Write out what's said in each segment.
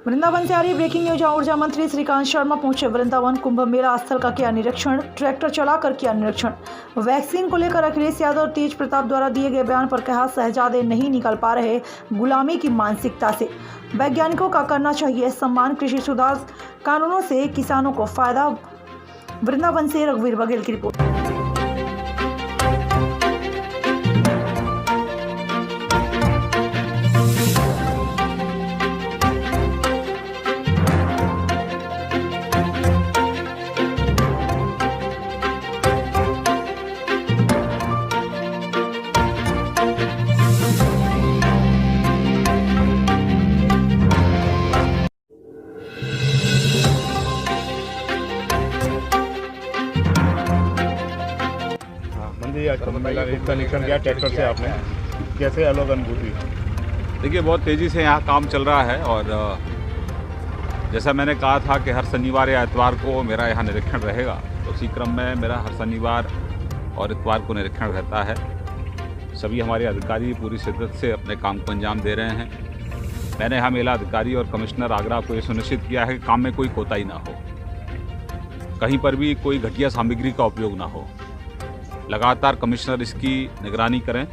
वृंदावन से आ रही breaking news. ऊर्जा मंत्री श्रीकांत शर्मा पहुंचे वृंदावन। कुंभ मेला स्थल का किया निरीक्षण, ट्रैक्टर चलाकर किया निरीक्षण। वैक्सीन को लेकर अखिलेश यादव और तेज प्रताप द्वारा दिए गए बयान पर कहा, शहजादे नहीं निकल पा रहे गुलामी की मानसिकता से, वैज्ञानिकों का करना चाहिए सम्मान। कृषि सुधार कानूनों से किसानों को फायदा। वृंदावन से रघुवीर बघेल की रिपोर्ट। आज कुंभ मेला का निरीक्षण किया ट्रैक्टर से, आपने कैसे अलग अनुभूति? देखिए, बहुत तेज़ी से यहाँ काम चल रहा है और जैसा मैंने कहा था कि हर शनिवार या इतवार को मेरा यहाँ निरीक्षण रहेगा, तो उसी क्रम में मेरा हर शनिवार और इतवार को निरीक्षण रहता है। सभी हमारे अधिकारी पूरी शिद्दत से अपने काम को अंजाम दे रहे हैं। मैंने यहाँ मेला अधिकारी और कमिश्नर आगरा को ये सुनिश्चित किया है कि काम में कोई कोताही ना हो, कहीं पर भी कोई घटिया सामग्री का उपयोग ना हो। लगातार कमिश्नर इसकी निगरानी करें,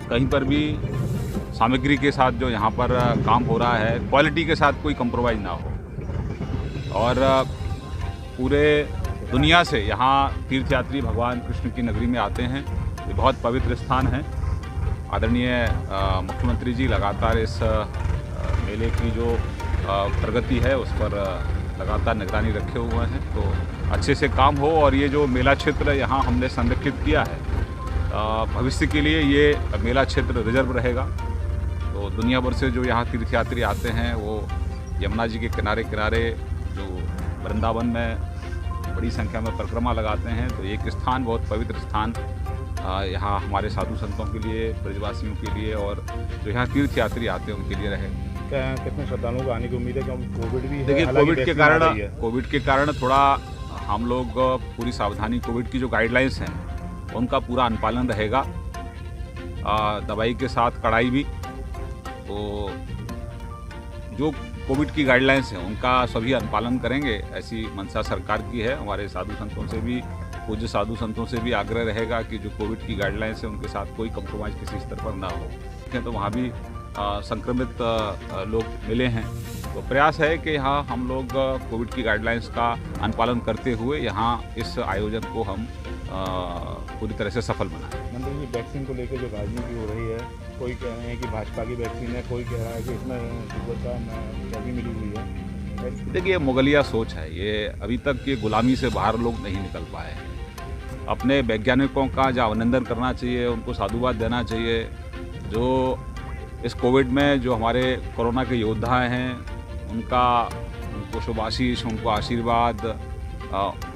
कहीं पर भी सामग्री के साथ जो यहाँ पर काम हो रहा है क्वालिटी के साथ कोई कंप्रोमाइज़ ना हो। और पूरे दुनिया से यहाँ तीर्थयात्री भगवान कृष्ण की नगरी में आते हैं। ये बहुत पवित्र स्थान है। आदरणीय मुख्यमंत्री जी लगातार इस मेले की जो प्रगति है उस पर लगातार निगरानी रखे हुए हैं, तो अच्छे से काम हो। और ये जो मेला क्षेत्र यहाँ हमने संरक्षित किया है, भविष्य के लिए ये मेला क्षेत्र रिजर्व रहेगा। तो दुनिया भर से जो यहाँ तीर्थयात्री आते हैं वो यमुना जी के किनारे किनारे जो वृंदावन में बड़ी संख्या में परिक्रमा लगाते हैं। तो एक स्थान, बहुत पवित्र स्थान यहाँ हमारे साधु संतों के लिए, ब्रजवासियों के लिए और जो यहाँ तीर्थयात्री आते हैं उनके लिए रहे। कितने श्रद्धालुओं को आने की उम्मीद है? क्योंकि कोविड भी है। देखिए, कोविड के कारण थोड़ा हम लोग पूरी सावधानी, कोविड की जो गाइडलाइंस हैं उनका पूरा अनुपालन रहेगा। दवाई के साथ कड़ाई भी। तो जो कोविड की गाइडलाइंस हैं उनका सभी अनुपालन करेंगे, ऐसी मंशा सरकार की है। हमारे साधु संतों से भी, पूज्य साधु संतों से भी आग्रह रहेगा कि जो कोविड की गाइडलाइंस है उनके साथ कोई कंप्रोमाइज़ किसी स्तर पर ना हो। तो वहाँ भी संक्रमित लोग मिले हैं, तो प्रयास है कि यहाँ हम लोग कोविड की गाइडलाइंस का अनुपालन करते हुए यहाँ इस आयोजन को हम पूरी तरह से सफल बनाएं। मंत्री जी, वैक्सीन को लेकर जो राजनीति हो रही है, कोई कह रहे हैं कि भाजपा की वैक्सीन है, कोई कह रहा है कि इसमें कमी मिली हुई है। देखिए, ये मुगलिया सोच है। ये अभी तक ये गुलामी से बाहर लोग नहीं निकल पाए हैं। अपने वैज्ञानिकों का जो अभिनंदन करना चाहिए, उनको साधुवाद देना चाहिए। जो इस कोविड में जो हमारे कोरोना के योद्धा हैं उनको शुभाशीष, उनको आशीर्वाद,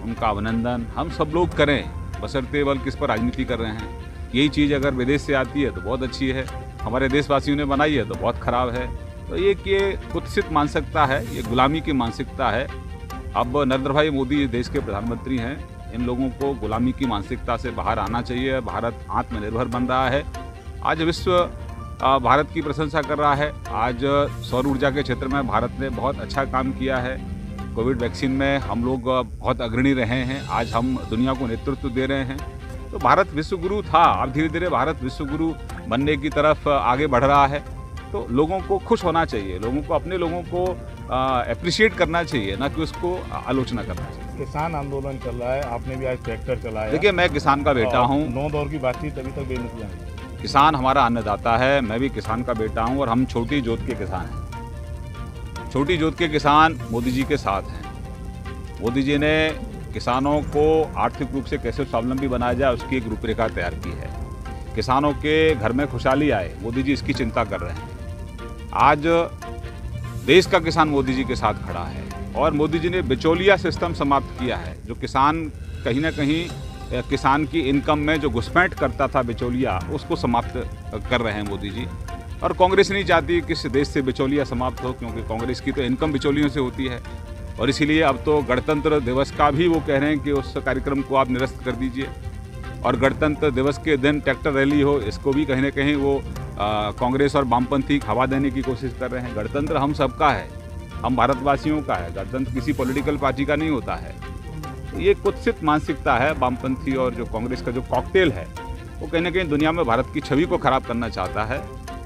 उनका अभिनंदन हम सब लोग करें, बशर्ते बल किस पर राजनीति कर रहे हैं। यही चीज़ अगर विदेश से आती है तो बहुत अच्छी है, हमारे देशवासियों ने बनाई है तो बहुत ख़राब है। तो ये कुत्सित मानसिकता है, ये गुलामी की मानसिकता है। अब नरेंद्र भाई मोदी देश के प्रधानमंत्री हैं, इन लोगों को गुलामी की मानसिकता से बाहर आना चाहिए। भारत आत्मनिर्भर बन रहा है। आज विश्व भारत की प्रशंसा कर रहा है। आज सौर ऊर्जा के क्षेत्र में भारत ने बहुत अच्छा काम किया है। कोविड वैक्सीन में हम लोग बहुत अग्रणी रहे हैं। आज हम दुनिया को नेतृत्व दे रहे हैं। तो भारत विश्वगुरु था, अब धीरे धीरे भारत विश्वगुरु बनने की तरफ आगे बढ़ रहा है। तो लोगों को खुश होना चाहिए, लोगों को, अपने लोगों को अप्रिशिएट करना चाहिए, ना कि उसको आलोचना करना चाहिए। किसान आंदोलन चल रहा है, आपने भी आज ट्रैक्टर चलाया। देखिए, मैं किसान का बेटा हूँ। 9 दौर की बातचीत अभी तक बेनतीजा है। किसान हमारा अन्नदाता है, मैं भी किसान का बेटा हूं और हम छोटी जोत के किसान हैं। छोटी जोत के किसान मोदी जी के साथ हैं। मोदी जी ने किसानों को आर्थिक रूप से कैसे स्वावलंबी बनाया जाए उसकी एक रूपरेखा तैयार की है। किसानों के घर में खुशहाली आए, मोदी जी इसकी चिंता कर रहे हैं। आज देश का किसान मोदी जी के साथ खड़ा है और मोदी जी ने बिचौलिया सिस्टम समाप्त किया है। जो किसान कहीं ना कहीं किसान की इनकम में जो घुसपैठ करता था बिचौलिया, उसको समाप्त कर रहे हैं मोदी जी। और कांग्रेस नहीं चाहती कि इस देश से बिचौलिया समाप्त हो, क्योंकि कांग्रेस की तो इनकम बिचौलियों से होती है। और इसीलिए अब तो गणतंत्र दिवस का भी वो कह रहे हैं कि उस कार्यक्रम को आप निरस्त कर दीजिए। और गणतंत्र दिवस के दिन ट्रैक्टर रैली हो, इसको भी कहीं ना कहीं वो कांग्रेस और वामपंथी हवा देने की कोशिश कर रहे हैं। गणतंत्र हम सबका है, हम भारतवासियों का है, गणतंत्र किसी पॉलिटिकल पार्टी का नहीं होता है। ये कुत्सित मानसिकता है वामपंथी और जो कांग्रेस का जो कॉकटेल है, वो कहीं ना कहीं दुनिया में भारत की छवि को खराब करना चाहता है।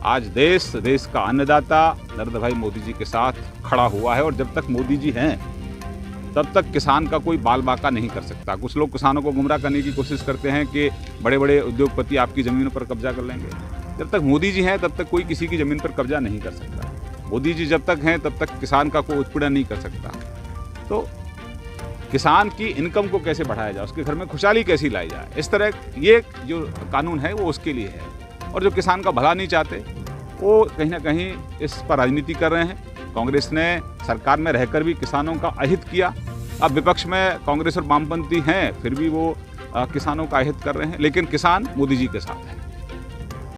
आज देश का अन्नदाता नरेंद्र भाई मोदी जी के साथ खड़ा हुआ है और जब तक मोदी जी हैं तब तक किसान का कोई बाल बाका नहीं कर सकता। कुछ लोग किसानों को गुमराह करने की कोशिश करते हैं कि बड़े बड़े उद्योगपति आपकी ज़मीन पर कब्जा कर लेंगे। जब तक मोदी जी हैं तब तक कोई किसी की ज़मीन पर कब्जा नहीं कर सकता। मोदी जी जब तक हैं तब तक किसान का कोई उत्पीड़न नहीं कर सकता। तो किसान की इनकम को कैसे बढ़ाया जाए, उसके घर में खुशहाली कैसी लाई जाए, इस तरह ये जो कानून है वो उसके लिए है। और जो किसान का भला नहीं चाहते वो कहीं ना कहीं इस पर राजनीति कर रहे हैं। कांग्रेस ने सरकार में रहकर भी किसानों का अहित किया। अब विपक्ष में कांग्रेस और वामपंथी हैं, फिर भी वो किसानों का अहित कर रहे हैं, लेकिन किसान मोदी जी के साथ है।